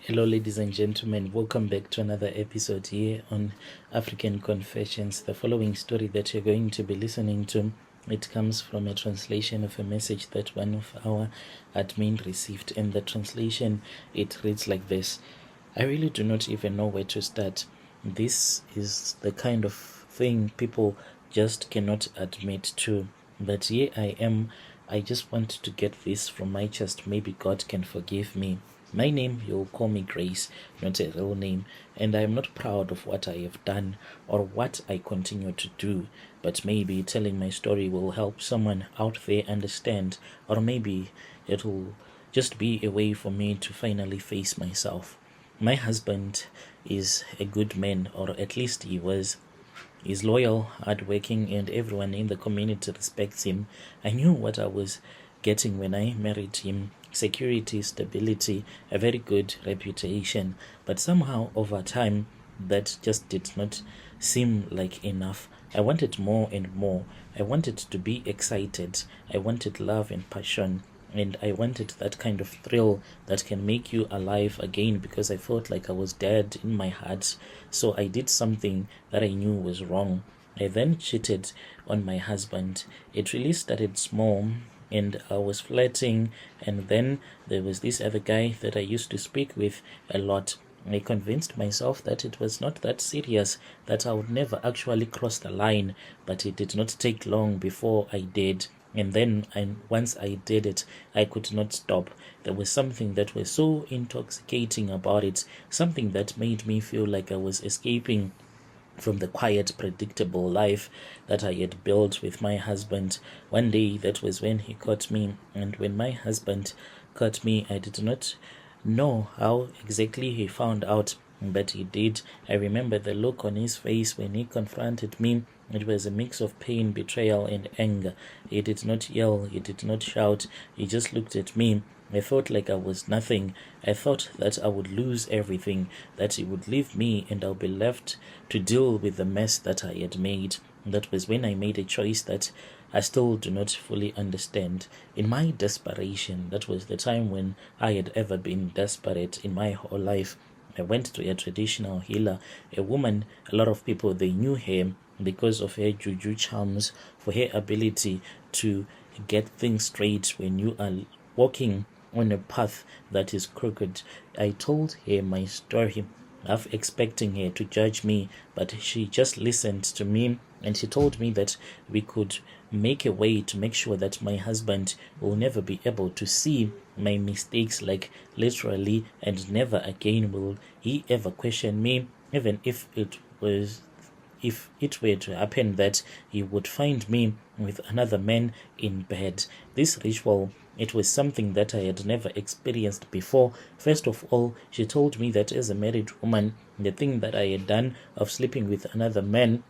Hello, ladies and gentlemen. Welcome back to another episode here on African Confessions. The following story that you're going to be listening to, it comes from a translation of a message that one of our admin received. In the translation, it reads like this: I really do not even know where to start. This is the kind of thing people just cannot admit to. But here I am. I just want to get this from my chest. Maybe God can forgive me. My name, you'll call me Grace, not a real name, and I am not proud of what I have done or what I continue to do, but maybe telling my story will help someone out there understand, or maybe it will just be a way for me to finally face myself. My husband is a good man, or at least he was. He's loyal, hardworking, and everyone in the community respects him. I knew what I was getting when I married him: security, stability, a very good reputation. But somehow, over time, that just did not seem like enough. I wanted more and more. I wanted to be excited. I wanted love and passion. And I wanted that kind of thrill that can make you alive again, because I felt like I was dead in my heart. So I did something that I knew was wrong. I then cheated on my husband. It really started small, and I was flirting, and then there was this other guy that I used to speak with a lot. I convinced myself that it was not that serious, that I would never actually cross the line, but it did not take long before I did. And then once I did it, I could not stop. There was something that was so intoxicating about it, something that made me feel like I was escaping from the quiet, predictable life that I had built with my husband. One day, that was when he caught me, and when my husband caught me, I did not know how exactly he found out, but he did. I remember the look on his face when he confronted me. It was a mix of pain, betrayal, and anger. He did not yell, he did not shout, he just looked at me. I felt like I was nothing. I thought that I would lose everything, that he would leave me and I'll be left to deal with the mess that I had made. That was when I made a choice that I still do not fully understand. In my desperation, that was the time when I had ever been desperate in my whole life. I went to a traditional healer, a woman. A lot of people, they knew her because of her juju charms, for her ability to get things straight when you are walking on a path that is crooked. I told her my story, half expecting her to judge me, but she just listened to me, and she told me that we could make a way to make sure that my husband will never be able to see my mistakes, like literally, and never again will he ever question me, even if it were to happen that he would find me with another man in bed. This ritual, it was something that I had never experienced before. First of all, she told me that as a married woman, the thing that I had done of sleeping with another man,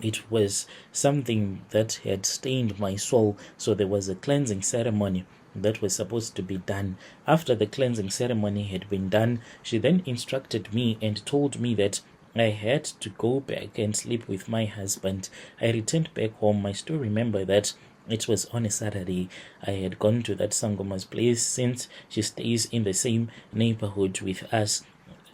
it was something that had stained my soul. So there was a cleansing ceremony that was supposed to be done. After the cleansing ceremony had been done, she then instructed me and told me that I had to go back and sleep with my husband. I returned back home. I still remember that it was on a Saturday. I had gone to that Sangoma's place since she stays in the same neighborhood with us.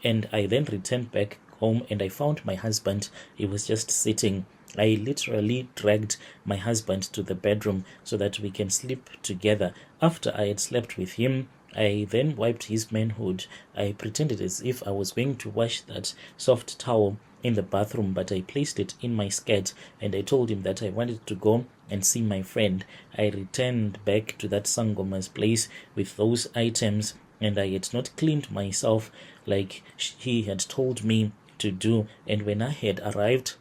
And I then returned back home and I found my husband. He was just sitting. I literally dragged my husband to the bedroom so that we can sleep together. After I had slept with him, I then wiped his manhood. I pretended as if I was going to wash that soft towel in the bathroom, but I placed it in my skirt, and I told him that I wanted to go and see my friend. I returned back to that Sangoma's place with those items, and I had not cleaned myself like he had told me to do. And when I had arrived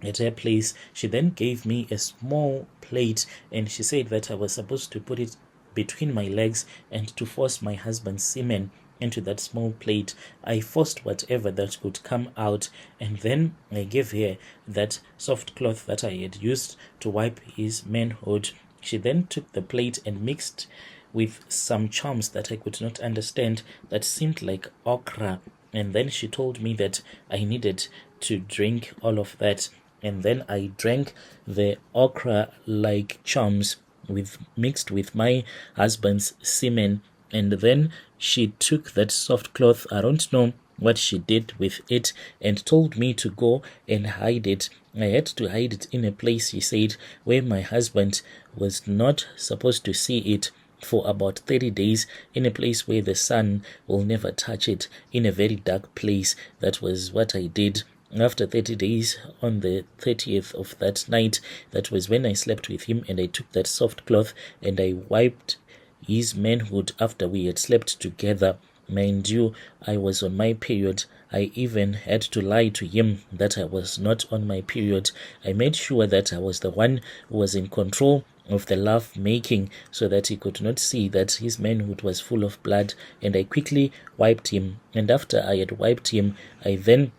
at her place, she then gave me a small plate, and she said that I was supposed to put it between my legs and to force my husband's semen into that small plate. I forced whatever that could come out, and then I gave her that soft cloth that I had used to wipe his manhood. She then took the plate and mixed with some charms that I could not understand that seemed like okra, and then she told me that I needed to drink all of that. And then I drank the okra like charms mixed with my husband's semen, And then she took that soft cloth, I don't know what she did with it, and told me to go and hide it. I had to hide it in a place, she said, where my husband was not supposed to see it for about 30 days, in a place where the sun will never touch it, in a very dark place. That was what I did. After 30 days, on the 30th of that night, that was when I slept with him, and I took that soft cloth and I wiped his manhood after we had slept together. Mind you, I was on my period. I even had to lie to him that I was not on my period. I made sure that I was the one who was in control of the love making, so that he could not see that his manhood was full of blood, and I quickly wiped him. And after I had wiped him, I then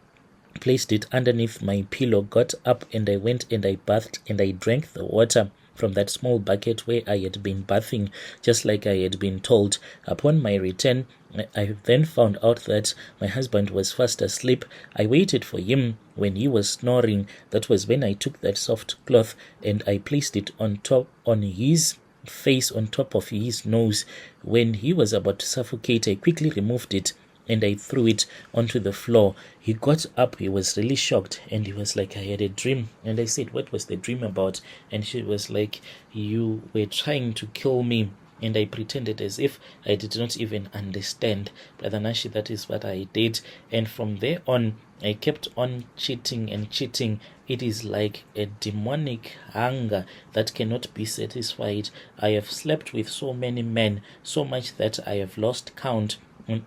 placed it underneath my pillow, got up, and I went and I bathed, and I drank the water from that small bucket where I had been bathing, just like I had been told. Upon my return, I then found out that my husband was fast asleep. I waited for him. When he was snoring, that was when I took that soft cloth and I placed it on his face, on top of his nose. When he was about to suffocate, I quickly removed it and I threw it onto the floor. He got up, he was really shocked, and he was like, I had a dream. And I said, what was the dream about? And she was like, you were trying to kill me. And I pretended as if I did not even understand. Brother Nashi, that is what I did. And from there on, I kept on cheating and cheating. It is like a demonic hunger that cannot be satisfied. I have slept with so many men, so much that I have lost count.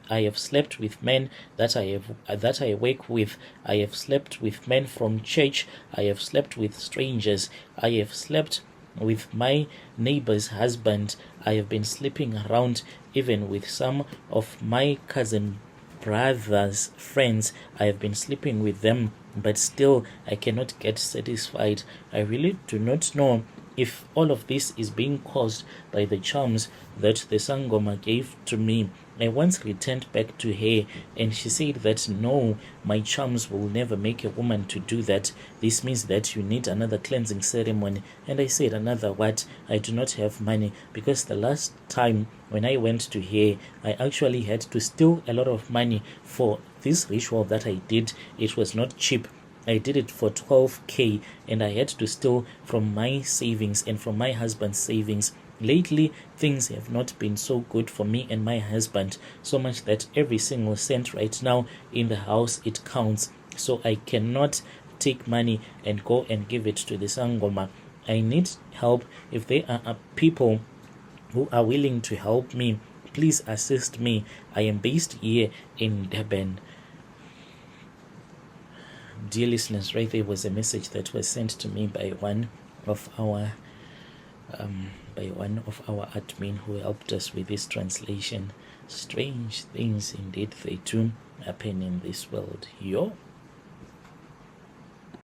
I have slept with men that I work with. I have slept with men from church. I have slept with strangers. I have slept with my neighbor's husband. I have been sleeping around even with some of my cousin brothers' friends. I have been sleeping with them, but still I cannot get satisfied. I really do not know if all of this is being caused by the charms that the Sangoma gave to me. I once returned back to her, and she said that no, my charms will never make a woman to do that. This means that you need another cleansing ceremony. And I said, another what? I do not have money, because the last time when I went to her, I actually had to steal a lot of money for this ritual that I did. It was not cheap. I did it for 12K, and I had to steal from my savings and from my husband's savings. Lately, things have not been so good for me and my husband, so much that every single cent right now in the house, it counts. So I cannot take money and go and give it to the Sangoma. I need help. If there are people who are willing to help me, please assist me. I am based here in Durban. Dear listeners, right there was a message that was sent to me by one of our admin who helped us with this translation. Strange things indeed they do happen in this world. Yo.